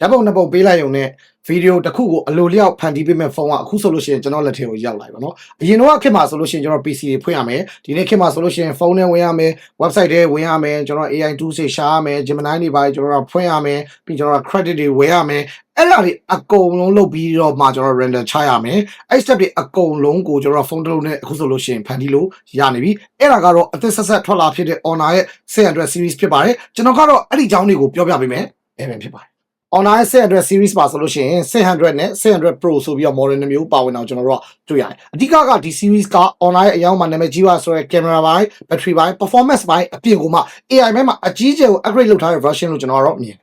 ဓာတ်ပုံနှစ်ပုံပေးလိုက်ရုံနဲ့ဗီဒီယိုတစ်ခုကိုအလိုလျောက်ဖန်တီးပေးမဲ့ဖုန်းကအခုဆိုလို့ရှိရင်ကျွန်တော်လက်ထဲကိုရောက်လာပြီပေါ့နော်အရင်တော့ခေတ်မှာဆိုလို့ရှိရင်ကျွန်တော် PC တွေဖွင့်ရမယ်ဒီနေ့ခေတ်မှာဆိုလို့ရှိရင်ဖုန်းထဲဝင်ရမယ် website ထဲဝင်ရမယ်ကျွန်တော် AI tools တွေရှာရမယ် Gemini တွေပါကျွန်တော်ဖွင့်ရမယ်ပြီးကျွန်တော် credit တွေဝယ်ရမယ်အဲ့ဒါတွေအကုန်လုံးလုပ်ပြီးတော့မှကျွန်တော် render ချရမယ်အဲ့ step တွေအကုန်လုံးကိုကျွန်တော်ဖုန်းတစ်လုံးနဲ့အခုဆိုလို့ရှိရင်ဖန်တီးလို့ရနေပြီအဲ့ဒါကတော့အသစ်ဆက်ဆက်ထွက်လာဖြစ်တဲ့ Honor ရဲ့ 600 series ဖြစ်ပါတယ်ကျွန်တော်ကတော့အဲ့ဒီအကြောင်းတွေကိုပြောပြပေးမယ်အဲ့ပဲဖြစ်ပါတယ်Honor 600 series ပါဆိုလို့ရှိရင်600နဲ့600 Pro ဆိုပြီးတော့ model နှမျိုးပါဝင်အောင်ကျွန်တော်တို့တွေ့ရတယ်အဓိကကဒီ series က Honor ရဲ့အရောင်းမှာနာမည်ကြီးပါဆိုရဲ camera ပိုင်း battery ပိုင်း performance ပိုင်းအပြင်ကိုမှ AI ဘက်မှာအကြီးကျယ်ကို upgrade လုပ်ထားတဲ့ version လို့ကျွန်တော်တို့မြင်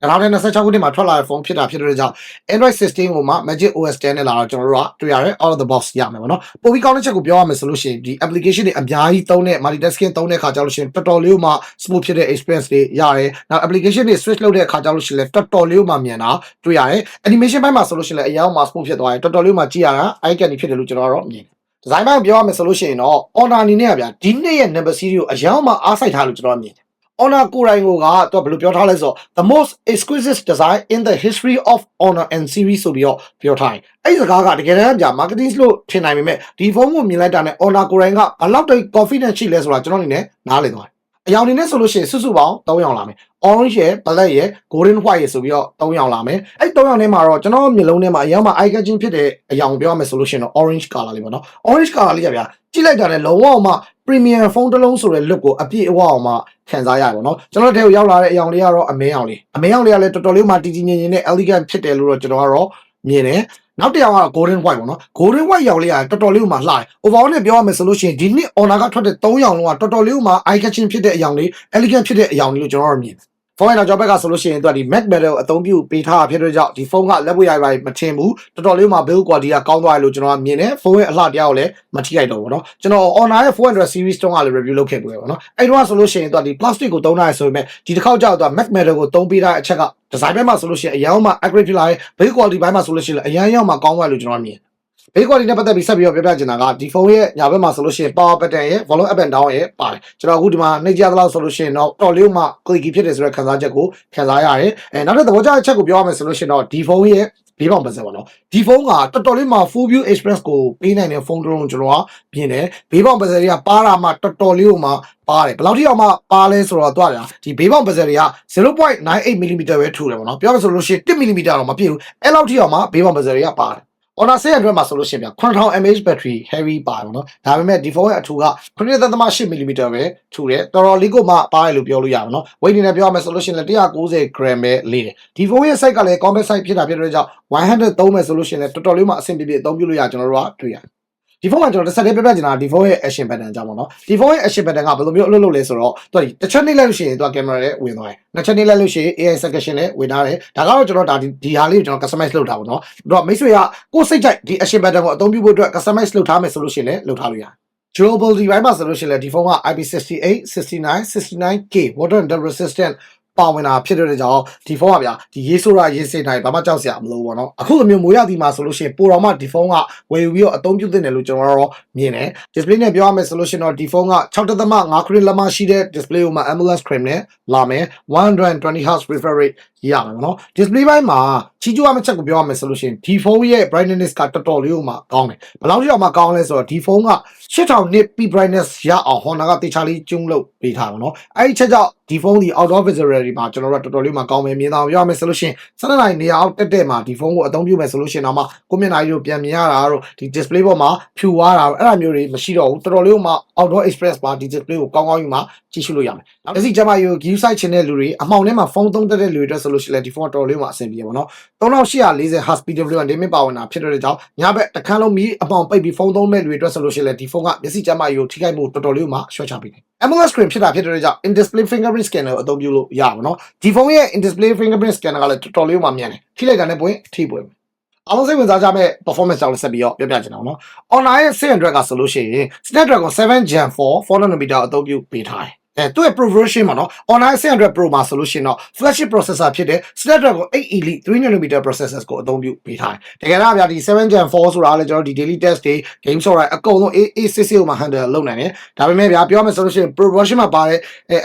2026ခုနှစ်မှာထွက်လာတဲ့ဖုန်းဖြစ်တာဖြစ်တဲ့ကြောင့် Android 16ကိုမှ Magic OS 10နဲ့လာတော့ကျွန်တော်တို့ကတွေ့ရတယ် out of the box ရမယ်ပေါ့နော်ပိုပြီးကောင်းတဲ့ချက်ကိုပြောရမယ်ဆိုလို့ရှိရင်ဒီ application တွေအများကြီးသုံးတဲ့ multitasking သုံးတဲ့အခါကျလို့ရှိရင်တော်တော်လေးကိုမှ smooth ဖြစ်တဲ့ experience တွေရတယ်နောက် application တွေ switch လုပ်တဲ့အခါကျလို့ရှိရင်လည်းတော်တော်လေးကိုမှမြန်တာတွေ့ရတယ် animation ဘက်မှာဆိုလို့ရှိရင်လည်းအရင်ကမှ smooth ဖြစ်သွားတယ်တော်တော်လေးကိုမှကြည့်ရတာ eye candy ဖြစ်တယ်လို့ကျွန်တော်တို့မြင်ဒီဇိုင်းပိုင်းပြောရမယ်ဆိုလို့ရှိရင်တော့ Honor အနေနဲ့ကဗျာဒီနေ့ရဲ့ number series ကိုအရင်မှအားစိုက်ထားလို့ကျွန်တော်မြင်Honor ကိုယ်တိုင်ကိုကတော့ဘယ်လိုပြောထားလဲဆိုတော့ the most exquisite design in the history of Honor and series ဆိုပြီးတော့ပြောထားတယ်အဲ့ဒီစကားကတကယ်တမ်းကြာ marketing လို့ထင်နိုင်ပေမဲ့ဒီဖုန်းကိုမြင်လိုက်တာနဲ့ Honor ကိုယ်တိုင်ကဘယ်လောက်တိတ် confidence ရှိလဲဆိုတာကျွန်တော်အနေနဲ့နားလည်သွားတယ်အယောင်နေနဲ့ဆိုလို့ရှိရင်စုစုပေါင်း3ရောင်လာမယ် orange ရယ် black ရယ် golden white ရယ်ဆိုပြီးတော့3ရောင်လာမယ်အဲ့3ရောင်ထဲမှာတော့ကျွန်တော်မျိုးလုံးထဲမှာအရင်မှ eye catching ဖြစ်တဲ့အယောင်ပြောရမယ်ဆိုလို့ရှိရင်တော့ orange color လေးပေါ့နော် orange color လေးကဗျာကြည့်လိုက်တာနဲ့လုံးဝမှ premium phone တစ်လုံးဆိုတဲ့ look ကိုအပြည့်အဝအောင်မှခံစားရတယ်ပေါ့နော်ကျွန်တော်တို့ထဲကိုရောက်လာတဲ့အယောင်လေးကတော့အမဲရောင်လေးကလည်းတော်တော်လေးမှတည်တည်ငြိမ်ငြိမ်နဲ့ elegant ဖြစ်တယ်လို့တော့ကျွန်တော်ကတော့မြင်တယ်နောက်တစ်ယောက်က golden white ပေါ့နော် golden white ရောင်လေးကတော်တော်လေးမှလှတယ် overall နဲ့ပြောရမယ်ဆိုလို့ရှိရင်ဒီနှစ် Honor ကထွက်တဲ့3ရောင်လုံးကတော်တော်လေးမှ eye catching ဖြစ်တဲ့အယောင်လေး elegant ဖြစ်တဲ့အယောင်လေးလို့ကျွန်တော်တို့မြင်ဖုန်းရဲ့နောက်ကျောဘက်ကဆိုလို့ရှိရင်သူကဒီ Mac Metal ကိုအသုံးပြုပေးထားတာဖြစ်တဲ့ကြောင့်ဒီဖုန်းကလက်ပွေရိုက်ပါမထင်ဘူးတော်တော်လေးမှ build quality ကကောင်းသွားတယ်လို့ကျွန်တော်ကမြင်တယ်ဖုန်းရဲ့အလှတရားကိုလည်းမထိခိုက်တော့ဘူးเนาะကျွန်တော် Honor ရဲ့400 series တုန်းကလည်း review လုပ်ခဲ့ပြီးပဲเนาะအဲ့တော့ဆိုလို့ရှိရင်သူကဒီ plastic ကိုသုံးထားရဆိုပေမဲ့ဒီတစ်ခေါက်ကျတော့သူက Mac Metal ကိုသုံးပေးထားတဲ့အချက်က design ဘက်မှာဆိုလို့ရှိရင်အရင်မှ upgrade ဖြစ်လာတဲ့ build quality ဘက်မှာဆိုလို့ရှိရင်အရင်ရောက်မှကောင်းသွားတယ်လို့ကျွန်တော်မြင်ဘေးကွာလီနဲ့ပတ်သက်ပြီးဆက်ပြီးတော့ပြောပြချင်တာကဒီဖုန်းရဲ့ညာဘက်မှာဆိုလို့ရှိရင် power button ရဲ့ volume up and down ရဲ့ပါတယ်ကျွန်တော်အခုဒီမှာနှိပ်ကြသလောက်ဆိုလို့ရှိရင်တော့တော်လေးမှ clicky ဖြစ်တယ်ဆိုတဲ့ခံစားချက်ကိုခံစားရတယ်နောက်တဲ့သဘောကျတဲ့ချက်ကိုပြောရမယ်ဆိုလို့ရှိရင်တော့ဒီဖုန်းရဲ့ဘေးပေါင်ပတ်စံပေါ့နော်ဒီဖုန်းကတော်တော်လေးမှ full view express ကိုပေးနိုင်တဲ့ဖုန်းတစ်လုံးကျွန်တော်ကမြင်တယ်ဘေးပေါင်ပတ်စံတွေကပါတာမှတော်တော်လေးကိုမှပါတယ်ဘယ်လောက်ထိအောင်မှပါလဲဆိုတော့တွားတာဒီဘေးပေါင်ပတ်စံတွေက 0.98 mm ပဲထူတယ်ပေါ့နော်ပြောရမယ်ဆိုလို့ရှိရင်1 mm တော့မပြည့်ဘူးအဲ့လောက်ထိအောင်မှဘေးပေါင်ပတ်စံတွေကပါတယ်Honor 600မှာဆိုလို့ရှိရင်ဗျ9000 mAh battery heavy ပါတယ်နော်ဒါပေမဲ့ဒီဖုန်းရဲ့အထူက 9.8 mm ပဲထူတယ်တော်တော်လေးကိုမှပါတယ်လို့ပြောလို့ရမှာနော် weight အနေနဲ့ပြောရမယ်ဆိုလို့ရှိရင်လည်း190 gram ပဲလေးတယ်ဒီဖုန်းရဲ့ size ကလည်း compact size ဖြစ်တာဖြစ်တဲ့ကြောင့်100သုံးမယ်ဆိုလို့ရှိရင်လည်းတော်တော်လေးမှအဆင်ပြေပြေအသုံးပြုလို့ရကျွန်တော်တို့ကတွေ့ရတယ်ဒီဖုန်းကကျွန်တော်တစ်ဆက်တည်းပြပြချင်တာဒီဖုန်းရဲ့ action button ကြောင့်ပေါ့နော်ဒီဖုန်းရဲ့ action button ကဘယ်လိုမျိုးအလုပ်လုပ်လဲဆိုတော့သူကတစ်ချက်နှိပ်လိုက်လို့ရှိရင်သူက camera နဲ့ဝင်သွားတယ်နှစ်ချက်နှိပ်လိုက်လို့ရှိရင် AI suggestion နဲ့ဝင်ထားတယ်ဒါကတော့ကျွန်တော်ဒီဟာလေးကိုကျွန်တော် customize လုပ်ထားပါတော့အဲ့တော့မိတ်ဆွေကကိုယ်စိတ်ကြိုက်ဒီ action button ကိုအသုံးပြုဖို့အတွက် customize လုပ်ထားမယ်ဆိုလို့ရှိရင်လည်းလုပ်ထားလို့ရတယ် durability ဘိုင်းမှာဆိုလို့ရှိရင်လည်းဒီဖုန်းက IP68 69 69K water and dust resistantပါဝင်တာဖြစ်တဲ့ကြောင့်ဒီဖုန်းကဗျာဒီရေးဆိုးတာရေးစိတ်တိုင်းဘာမှကြောက်စရာမလိုဘူးပေါ့နော်အခုလိုမျိုးမိုးရသည်မှာဆိုလို့ရှိရင်ပိုတော်မှဒီဖုန်းကဝယ်ယူပြီးတော့အသုံးပြုသင့်တယ်လို့ကျွန်တော်တော့မြင်တယ် display နဲ့ပြောရမယ်ဆိုလို့ရှိရင်တော့ဒီဖုန်းက 6.5 crane လက်မရှိတဲ့ display ကိုမှ AMOLED screen နဲ့လာမယ် 120Hz refresh rate ရမှာပေါ့နော် display ဘိုင်းမှာချီးကျူးရမယ့်ချက်ကိုပြောရမယ်ဆိုလို့ရှိရင်ဒီဖုန်းရဲ့ brightness ကတော်တော်လေးကိုမှကောင်းတယ်ဘယ်လောက်ထိအောင်မှကောင်းလဲဆိုတော့ဒီဖုန်းက8000 nit peak brightness ရအောင် Honor ကတေချာလေးကျုံးလုပ်ပေးထားပါတော့အဲ့ဒီချက်ကြောင့်ဒီဖုန်းဒီ outdoor visual တွေမှာကျွန်တော်တို့တော်တော်လေးမှကောင်းမယ်မြင်သာပြောရမယ်ဆိုလို့ရှိရင်7နိုင်နေရာအောက်တက်မှာဒီဖုန်းကိုအသုံးပြုမယ်ဆိုလို့ရှိရင်တော့မှကိုမျက်နှာကြီးကိုပြန်မြင်ရတာတို့ဒီ display ပေါ်မှာဖြူသွားတာတို့အဲ့လိုမျိုးတွေမရှိတော့ဘူးတော်တော်လေးမှ outdoor express မှာဒီ display ကိုကောင်းကောင်းယူမှကြည့်ရှုလို့ရမယ်နောက်တစ်စီကျမယူ view site ချင်တဲ့လူတွေအမှောင်ထဲမှာဖုန်းသုံးတဲ့လူတွေအတွက်ဆိုလို့ရှိရင်ဒီဖုန်းတော်တော်လေးမှအဆင်ပြေပါတော့3840 Hz PWM limit ပါဝင်တာဖြစ်တဲ့ကြောင့်ညဘက်တစ်ခန်းလုံးမီးအမှောင်ပိတ်ပြီးဖုန်းသုံးမဲ့လူတွေအတွက်ဆိုလို့ရှိရင်ဒီဖုန်းကမျက်စိကျမယူထိခိုက်မှုတော်တော်လေးမှရှော့ချပေးတယ် AMOLED screen ဖြစ်တာဖြစ်တဲ့ကြောင့် in display fingerprint scanner ကိုအသုံးပြုလို့ရပါတော့ဒီဖုန်းရဲ့ in display fingerprint scanner ကလည်းတော်တော်လေးမှမြန်တယ်ထိလိုက်တာနဲ့ပွင့်ထိပွင့်အားလုံးစိတ်ဝင်စားကြမဲ့ performance ကြောင့်ဆက်ပြီးတော့ပြောပြချင်တာပေါ့နော် Honor ရဲ့600ကဆိုလို့ရှိရင် Snapdragon 7 Gen 4 4nm အသုံးပြုပေးထားတယ်သူ့ရဲ့ Pro version မှာနော် Honor 600 Pro မှာဆိုလို့ရှိရင်တော့ flagship processor ဖြစ်တဲ့ Snapdragon 8 Elite 3nm processors ကိုအသုံးပြုပေးထားတယ်တကယ်တော့ဗျာဒီ7 Gen 4ဆိုတာလည်းကျွန်တော်ဒီ daily test တွေ game software အကုန်လုံး A66 ကိုမှ handle လုပ်နိုင်တယ်ဒါပေမဲ့ဗျာပြောမယ်ဆိုလို့ရှိရင် Pro version မှာပါတဲ့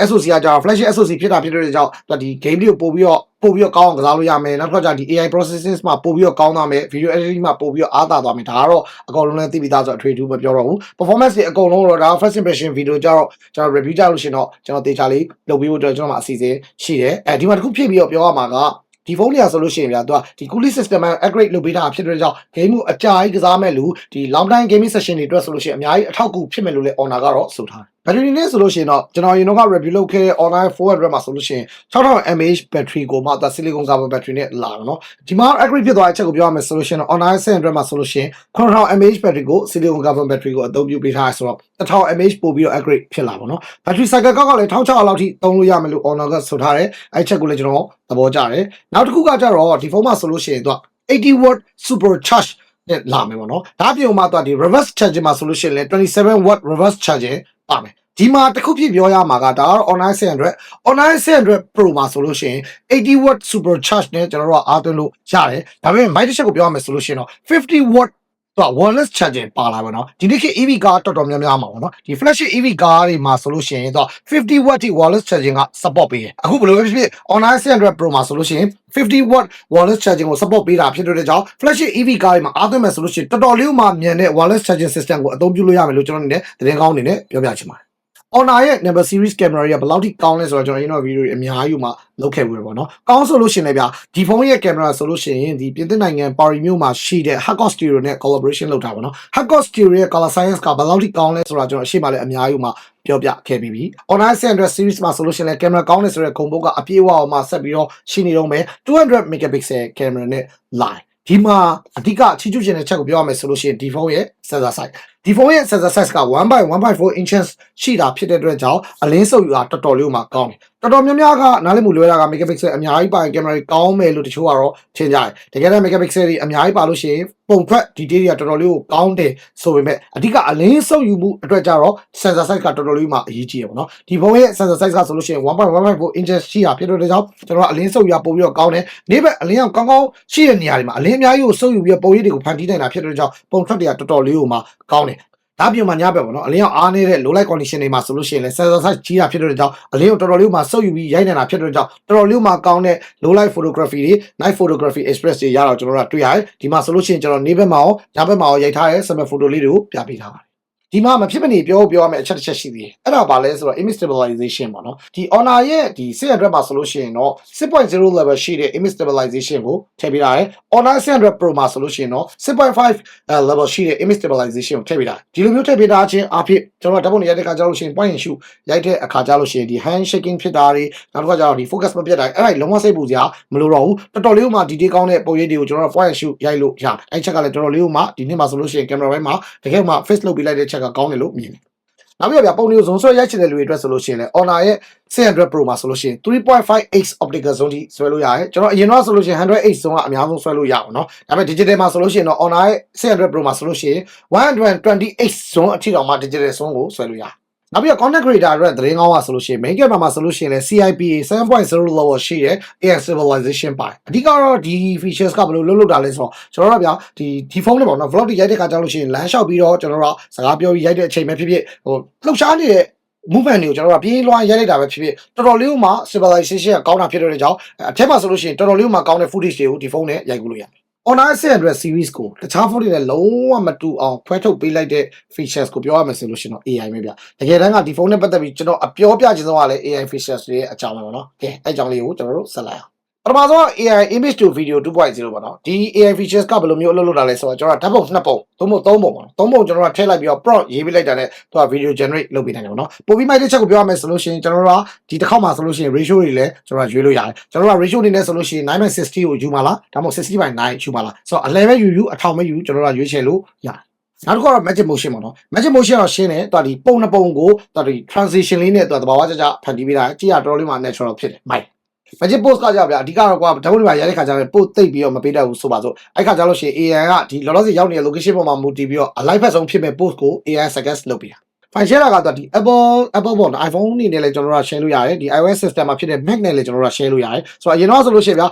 SoC ကကြာ flagship SoC ဖြစ်တာဖြစ်တဲ့ကြောင့်ဒီ game တွေကိုပို့ပြီးတော့ ပို့ပြီးတော့ကောင်းအောင်ကစားလို့ရမယ်နောက်တစ်ခါကျဒီ AI processing မှာပို့ပြီးတော့ကောင်းသွားမယ် video editing မှာပို့ပြီးတော့အားသာသွားမယ်ဒါကတော့အကုန်လုံးလည်းသိပြီးသားဆိုအထွေထူးမပြောတော့ဘူး performance တွေအကုန်လုံးတော့ဒါ first impression video ကြတော့ကျွန်တော် review ကြလို့ရှင်တော့ကျွန်တော်တေချာလေးလုပ်ပြီးဖို့ကျွန်တော်မှာအစီအစဉ်ရှိတယ်ဒီမှာတစ်ခုဖြစ်ပြီးတော့ပြောရမှာကဒီဖုန်းတွေကဆိုလို့ရှိရင်ဗျာသူကဒီ cooling system မှာ upgrade လုပ်ပေးတာဖြစ်တဲ့ကြောင့် game ကိုအကြာကြီးကစားမဲ့လူဒီ long time gaming session တွေအတွက်ဆိုလို့ရှိရင်အများကြီးအထောက်အကူဖြစ်မယ်လို့လည်း Honor ကတော့ဆိုထားတယ် battery နဲ့ဆိုလို့ရှိရင်တော့ကျွန်တော်ရင်တော့ review လုပ်ခဲ့တဲ့ Honor 400မှာဆိုလို့ရှိရင်6000 mAh battery ကိုမှသူ silicon carbon battery နဲ့လာတယ်နော်ဒီမှာ upgrade ဖြစ်သွားတဲ့အချက်ကိုပြောရမယ်ဆိုလို့ရှိရင် Honor 700မှာဆိုလို့ရှိရင်9000 mAh battery ကို silicon carbon battery ကိုအသုံးပြုပေးထားရဆိုတော့1000 mAh ပို့ပြီးတော့ upgrade ဖြစ်လာပါတော့ battery cycle ကောက်ကလည်း1600လောက်ထိသုံးလို့ရမယ်လို့ Honor ကဆိုထားတယ်အဲ့ချက်ကိုလည်းကျွန်တော်သဘောကျတယ်နောက်တစ်ခုကကြတော့ဒီဖုန်းမှာဆိုလို့ရှိရင်သူက80 watt supercharge နဲ့လာမယ်ပေါ့နော်ဒါပြုံမှာသူကဒီ reverse charging မှာဆိုလို့ရှိရင်လည်း27 watt reverse charging ပါမယ်ဒီမှာတစ်ခုဖြစ်ပြောရမှာကဒါကတော့ online 700 online 700 Pro မှာဆိုလို့ရှိရင်80 watt supercharge နဲ့ကျွန်တော်တို့ကအားသွင်းလို့ရတယ်ဒါပေမဲ့ mic တစ်ချက်ကိုပြောရမယ်ဆိုလို့ရှိရင်တော့50 watt သူက wireless charging ပါလာပါတော့ဒီနေ့ခေတ် EV ကားတော်တော်များများမှာပေါ့နော်ဒီ flagship EV ကားတွေမှာဆိုလို့ရှိရင်သူက50 watt ထိ wireless charging က support ပေးတယ်အခုဘယ်လိုပဲဖြစ်ဖြစ် online 700 Pro မှာဆိုလို့ရှိရင်50 watt wireless charging ကို support ပေးတာဖြစ်တဲ့ကြောင့် flagship EV ကားတွေမှာအားသွင်းမယ်ဆိုလို့ရှိရင်တော်တော်လေးမှမြန်တဲ့ wireless charging system ကိုအသုံးပြုလို့ရမယ်လို့ကျွန်တော်အနေနဲ့သတင်းကောင်းအနေနဲ့ပြောပြချင်ပါတယ်Honor ရဲ့ number series camera တွေကဘယ်လောက်ထိကောင်းလဲဆိုတော့ကျွန်တော်ရင်းတော့ video တွေအများကြီးမှလုပ်ခဲ့ဘူးပေါ့နော်။ကောင်းဆိုလို့ရှိရင်လည်းဗျာဒီဖုန်းရဲ့ camera ဆိုလို့ရှိရင်ဒီပြင်သစ်နိုင်ငံ Paris မြို့မှာရှိတဲ့ Hakon Studio နဲ့ collaboration လုပ်တာပေါ့နော်။ Hakon Studio ရဲ့ color science ကဘယ်လောက်ထိကောင်းလဲဆိုတော့ကျွန်တော်အရှိမလည်းအများကြီးမှပြောပြခဲ့ပြီးပြီ Honor 700 series မှာဆိုလို့ရှိရင်လည်း camera ကောင်းတယ်ဆိုတဲ့ဂုဏ်ပုဒ်ကအပြည့်အဝအောင်မှဆက်ပြီးတော့ရှိနေတော့မယ်200 megapixel camera နဲ့ lineဒီမှာအဓိကချီးကျူးခြင်းတဲ့ချက်ကိုပြောရမယ်ဆိုလို့ရှိရင်ဒီဖုန်းရဲ့ sensor size ဒီဖုန်းရဲ့ sensor size က 1/1.4 inches ရှိတာဖြစ်တဲ့အတွက်ကြောင့်အလင်းစုပ်ယူတာတော်တော်လေးမှကောင်းတယ်တော်တော်များများကနားလည်မှုလွဲတာက megapixel အများကြီးပါရင် camera တွေကောင်းမယ်လို့တချို့ကတော့ထင်ကြတယ်တကယ်တော့ megapixel တွေအများကြီးပါလို့ရှိရင်ပုံထွက် detail တွေကတော်တော်လေးကိုကောင်းတယ်ဆိုပေမဲ့အဓိကအလင်းစုပ်ယူမှုအတွက်ကြတော့ sensor size ကတော်တော်လေးမှအရေးကြီးရပါတော့ဒီဖုန်းရဲ့ sensor size ကဆိုလို့ရှိရင် 1.1.4 inches ရှိတာဖြစ်တဲ့အတွက်ကြောင့်ကျွန်တော်အလင်းစုပ်ယူပို့ပြီးတော့ကောင်းတယ်နေ့ဘက်အလင်းအောင်ကောင်းကောင်းရှိတဲ့နေရာတွေမှာအလင်းအများကြီးကိုစုပ်ယူပြီးပုံရိပ်တွေကိုဖန်တီးနိုင်တာဖြစ်တဲ့ကြောင့်ပုံထွက်တွေကတော်တော်လေးကိုမှကောင်းတယ်ဒါပြုံမှာညဘက်ပေါ့နော်အလင်းအောင်အားနေတဲ့ low light condition တွေမှာဆိုလို့ရှိရင်လည်း sensor size ကြီးတာဖြစ်တဲ့ကြောင့်အလင်းကိုတော်တော်လေးမှစုပ်ယူပြီးရိုက်နေတာဖြစ်တဲ့ကြောင့်တော်တော်လေးမှကောင်းတဲ့ low light photography တွေ night photography express တွေရတော့ကျွန်တော်တို့တွေ့ရတယ်ဒီမှာဆိုလို့ရှိရင်ကျွန်တော်နေ့ဘက်မှာရောညဘက်မှာရောရိုက်ထားတဲ့ summer photo လေးတွေကိုပြပေးထားပါတယ်ဒီမှာမဖြစ်မနေပြောရမယ့်အချက်တစ်ချက်ရှိသေးတယ်အဲ့ဒါဘာလဲဆိုတော့ image stabilization ပေါ့နော်ဒီ Honor ရဲ့ဒီ600မှာဆိုလို့ရှိရင်တော့ 6.0 level ရှိတဲ့ image stabilization ကိုထည့်ပေးထားတယ် Honor 600 Pro မှာဆိုလို့ရှိရင်တော့ 6.5 level ရှိတဲ့ image stabilization ကိုထည့်ပေးထားတယ်ဒီလိုမျိုးထည့်ပေးထားခြင်းအဖြစ်ကျွန်တော်ဓာတ်ပုံတွေရိုက်တဲ့အခါကျလို့ရှိရင် point and shoot ရိုက်တဲ့အခါကျလို့ရှိရင်ဒီ hand shaking ဖြစ်တာတွေနောက်တစ်ခါကျတော့ဒီ focus မပြတ်တာအဲ့ဒါလုံးဝစိတ်ပူစရာမလိုတော့ဘူးတော်တော်လေးမှ detail ကောင်းတဲ့ပုံရိပ်တွေကိုကျွန်တော် point and shoot ရိုက်လို့ရတယ်အဲ့ချက်ကလည်းတော်တော်လေးမှဒီနေ့မှာဆိုလို့ရှိရင် camera ဘက်မှာတကယ်မှ face လုပ်ပေးလိုက်တဲ့ချက်ကကောင်းတယ်လို့မြင်တယ်နောက်ပြီးတော့ပုံတွေကိုဇုံဆွဲရိုက်ချင်တဲ့လူတွေအတွက်ဆိုလို့ရှိရင်လည်း Honor ရဲ့600 Pro မှာဆိုလို့ရှိရင် 3.5x optical zoom ထိဆွဲလို့ရတယ်ကျွန်တော်အရင်တော့ဆိုလို့ရှိရင် 100x zoom ကအများဆုံးဆွဲလို့ရပါတော့ဒါပေမဲ့ digital မှာဆိုလို့ရှိရင်တော့ Honor ရဲ့600 Pro မှာဆိုလို့ရှိရင် 120x zoom အထိတောင်မှ digital zoom ကိုဆွဲလို့ရတယ်နောက်ပြီးတော့ content creator အတွက်သတင်းကောင်းပါဆိုလို့ရှိရင် main camera မှာဆိုလို့ရှိရင်လည်း CIPA 7.0 level ရှိတဲ့ AI stabilization ပါတယ်အဓိကတော့ဒီ features ကဘယ်လိုလုပ်တာလဲဆိုတော့ကျွန်တော်တို့ဗျာဒီဖုန်းလေးပေါ့နော် vlog တွေရိုက်တဲ့ခါကျလို့ရှိရင်လမ်းလျှောက်ပြီးတော့ကျွန်တော်တို့စကားပြောပြီးရိုက်တဲ့အချိန်ပဲဖြစ်ဖြစ်ဟိုလှုပ်ရှားနေတဲ့ movement တွေကိုကျွန်တော်တို့ပြေးလွှားရိုက်လိုက်တာပဲဖြစ်ဖြစ်တော်တော်လေးမှ stabilization ကကောင်းတာဖြစ်တဲ့ကြောင့်အထက်မှာဆိုလို့ရှိရင်တော်တော်လေးမှကောင်းတဲ့ footage တွေကိုဒီဖုန်းနဲ့ရိုက်ကူးလို့ရတယ်Honor 600 series ကိုတခြားဖုန်းတွေနဲ့လုံးဝမတူအောင်ခွဲထုတ်ပေးလိုက်တဲ့ features ကိုပြောရမယ်ဆိုလို့ရှိရင်တော့ AI ပဲဗျတကယ်တမ်းကဒီဖုန်းနဲ့ပတ်သက်ပြီးကျွန်တော်အပြောပြချင်ဆုံးကလည်း AI features တွေရဲ့အကြောင်းပဲပေါ့နော်ကဲအဲ့အကြောင်းလေးကိုကျွန်တော်တို့ဆက်လိုက်အောင်ပထမဆုံး AI image to video 2.0 ပေါ့နော်ဒီ AI features ကဘယ်လိုမျိုးအလုပ်လုပ်တာလဲဆိုတော့ကျွန်တော်ဓာတ်ပုံ2ပုံသုံးပုံ3ပုံပေါ့နော်3ပုံကျွန်တော်တို့ထည့်လိုက်ပြီးတော့ prompt ရေးပေးလိုက်တာနဲ့သူက video generate လုပ်ပေးနိုင်တယ်ပေါ့နော်ပို့ပြီးမှတဲ့ချက်ကိုပြောရမယ်ဆိုလို့ရှိရင်ကျွန်တော်တို့ကဒီတစ်ခေါက်မှာဆိုလို့ရှိရင် ratio တွေလည်းကျွန်တော်ရွေးလို့ရတယ်ကျွန်တော်တို့က ratio အနေနဲ့ဆိုလို့ရှိရင် 9:60 ကိုယူမှာလားဒါမှမဟုတ် 60/9 ယူမှာလားဆိုတော့အလဲပဲယူအထောင်ပဲယူကျွန်တော်တို့ကရွေးချယ်လို့ရတယ်နောက်တစ်ခုကတော့ magic motion ပေါ့နော် magic motion တော့ရှင်းတယ်သူကဒီပုံနှစ်ပုံကိုသူကဒီ transition လေးနဲ့သူကသဘာဝကျကျဖန်တီးပေးတာကြည့်ရတော်တော်လေးမှ natural ဖြစ်တယ်မိုက် magic post ကကြဗျာအဓိကတော့ကွာဓာတ်ပုံတွေပါရတဲ့ခါကျတော့ပို့သိပ်ပြီးတော့မပေးတတ်ဘူးဆိုပါစို့အဲ့ခါကျလို့ရှိရင် AI ကဒီလောလောဆယ်ရောက်နေတဲ့ location ပေါ်မှာမူတည်ပြီးတော့ alive ဖက်ဆုံးဖြစ်မဲ့ post ကို AI suggest လုပ်ပေးတာ file share တာကတော့ဒီ Apple ပေါ့နော် iPhone အနေနဲ့လည်းကျွန်တော်တို့ share လို့ရတယ်ဒီ iOS system မှာဖြစ်တဲ့ Mac နဲ့လည်းကျွန်တော်တို့ share လို့ရတယ်ဆိုတော့အရင်တော့ဆိုလို့ရှိရင်ဗျာ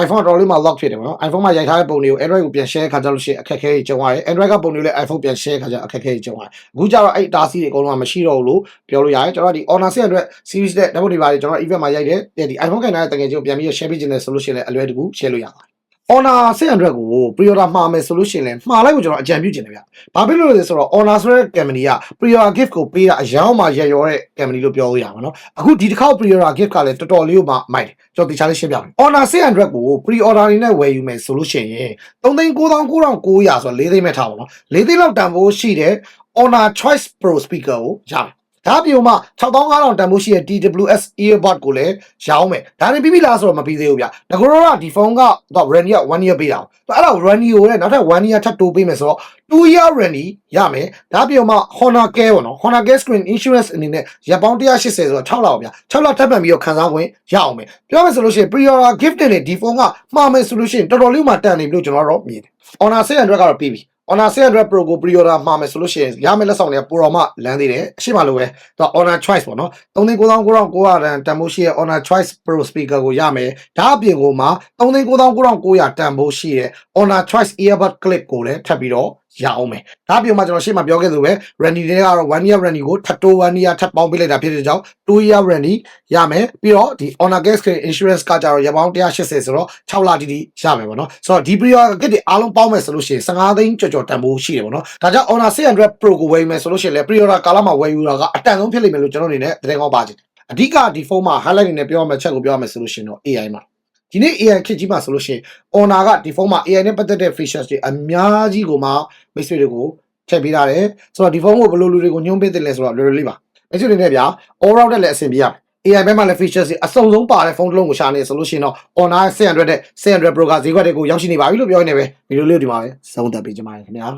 iPhone တော်တော်လေးမှာ lock ဖြစ်တယ်ပေါ့နော် iPhone မှာရိုက်ထားတဲ့ပုံတွေကို Android ကိုပြန် share ခါကြလို့ရှိရင်အခက်အခဲကြီးကြုံရတယ် Android ကပုံတွေလည်း iPhone ပြန် share ခါကြအခက်အခဲကြီးကြုံရတယ်အခုကျတော့အဲ့တားဆီးတွေအကုန်လုံးကမရှိတော့ဘူးလို့ပြောလို့ရတယ်ကျွန်တော်ဒီ Honor 600 series တဲ့ဓာတ်ပုံတွေပါတယ်ကျွန်တော် event မှာရိုက်တယ်ဒီ iPhone ကိုင်ထားတဲ့တကယ်ချင်းပြန်ပြီး share ပေးခြင်းနဲ့ဆိုလို့ရှိရင်လည်းအလွယ်တကူ share လို့ရပါတယ်Honor 600ကို pre-order မှာမယ်ဆိုလို့ရှိရင်လည်းမှာလိုက်ကိုကျွန်တော်အကြံပြုချင်တယ်ဗျ။ဘာဖြစ်လို့လဲဆိုတော့ Honor ဆိုတဲ့ company က pre-order gift ကိုပေးတာအယောင်မှရရောတဲ့ company လို့ပြောလို့ရမှာနော်။အခုဒီတစ်ခေါက် pre-order gift ကလည်းတော်တော်လေးကိုမှမိုက်တယ်။ကျွန်တော်တခြားလေးရှင်းပြမယ်။ Honor 600ကို pre-order နေနဲ့ဝယ်ယူမယ်ဆိုလို့ရှိရင်3,99,900ဆိုတော့4သိန်းမဲ့ထားပါတော့။4သိန်းလောက်တန်ဖိုးရှိတဲ့ Honor Choice Pro speaker ကိုရမယ်။ဒါပြုံမှ6500တန်ဖိုးရှိတဲ့ TWS earbud ကိုလည်းရောင်းမယ်ဒါနဲ့ပြီးပြီလားဆိုတော့မပြီးသေးဘူးဗျငါတို့ကဒီဖုန်းကတော့ warranty က1 year ပေးတာအဲ့ဒါ warranty ကိုလည်းနောက်ထပ်1 year ထပ်တိုးပေးမယ်ဆိုတော့2 year warranty ရမယ်ဒါပြုံမှ Honor Care ပေါ့နော် Honor Care Screen Insurance အနေနဲ့ရပေါင်း180ဆိုတော့6လောက်ဗျ6လောက်ထပ်ပြန်ပြီးတော့ခံစားခွင့်ရအောင်မယ်ပြောမယ်ဆိုလို့ရှိရင် pre-order gift နဲ့ဒီဖုန်းကမှာမယ်ဆိုလို့ရှိရင်တော်တော်လေးမှတန်နေပြီလို့ကျွန်တော်တော့မြင်တယ် Honor 600ကတော့ပြီးပြီHonor 600 Pro ကို pre-order မှာမယ်ဆိုလို့ရှိရင်ရမယ်လက်ဆောင်တွေကပိုတော်မှလမ်းသေးတယ်အရှိမလို့ပဲသူက Honor Choice ပေါ့နော်3,99,900တန်ဖိုးရှိတဲ့ Honor Choice Pro speaker ကိုရမယ်ဒါအပြင်ကိုမှ3,99,900တန်ဖိုးရှိတဲ့ Honor Choice earbud clip ကိုလည်းထပ်ပြီးတော့ရအောင်မယ်ဒါပြုံမှာကျွန်တော်ရှေ့မှာပြောခဲ့သလိုပဲ warranty တွေကတော့1 year warranty ကိုထပ်တိုး1 year ထပ်ပေါင်းပေးလိုက်တာဖြစ်တဲ့ကြောင့်2 year warranty ရမယ်ပြီးတော့ဒီ Honor Care Screen Insurance ကကြတော့ရပေါင်း180ဆိုတော့6လတိတိရမယ်ပေါ့နော်ဆိုတော့ဒီ pre-order kit တွေအားလုံးပေါင်းမယ်ဆိုလို့ရှိရင်15သိန်းကျော်တန်ဖိုးရှိတယ်ပေါ့နော်ဒါကြောင့် Honor 600 Pro ကိုဝယ်ယူမယ်ဆိုလို့ရှိရင်လည်း pre-order ကာလမှာဝယ်ယူတာကအတန်ဆုံးဖြစ်လိမ့်မယ်လို့ကျွန်တော်အနေနဲ့သတင်းကောင်းပါချင်တယ်အဓိကဒီဖုန်းမှာ highlight နေနဲ့ပြောရမယ့်ချက်ကိုပြောရမယ်ဆိုလို့ရှိရင်တော့ AI မှာဒီနေ့ AI ခက်ကြီးမှာဆိုလို့ရှိရင် Honor ကဒီဖုန်းမှာ AI နဲ့ပတ်သက်တဲ့ features တွေအများကြီးကိုမှမိတ်ဆွေတွေကိုထည့်ပေးထားတယ်ဆိုတော့ဒီဖုန်းကိုဘယ်လိုလူတွေကိုညွှန်းပေးတယ်လဲဆိုတော့လွယ်လွယ်လေးပါမိတ်ဆွေတွေနဲ့ဗျာ all round တက်လည်းအဆင်ပြေရမယ် AI ဘက်မှာလည်း features တွေအစုံဆုံးပါတဲ့ဖုန်းတစ်လုံးကိုရှာနေဆိုလို့ရှိရင်တော့ Honor 600 Pro ကဈေးကွက်တွေကိုရောက်ရှိနေပါပြီလို့ပြောနေပဲဗီဒီယိုလေးဒီမှာပဲဆုံးသက်ပေးကြပါမယ်ခင်ဗျာ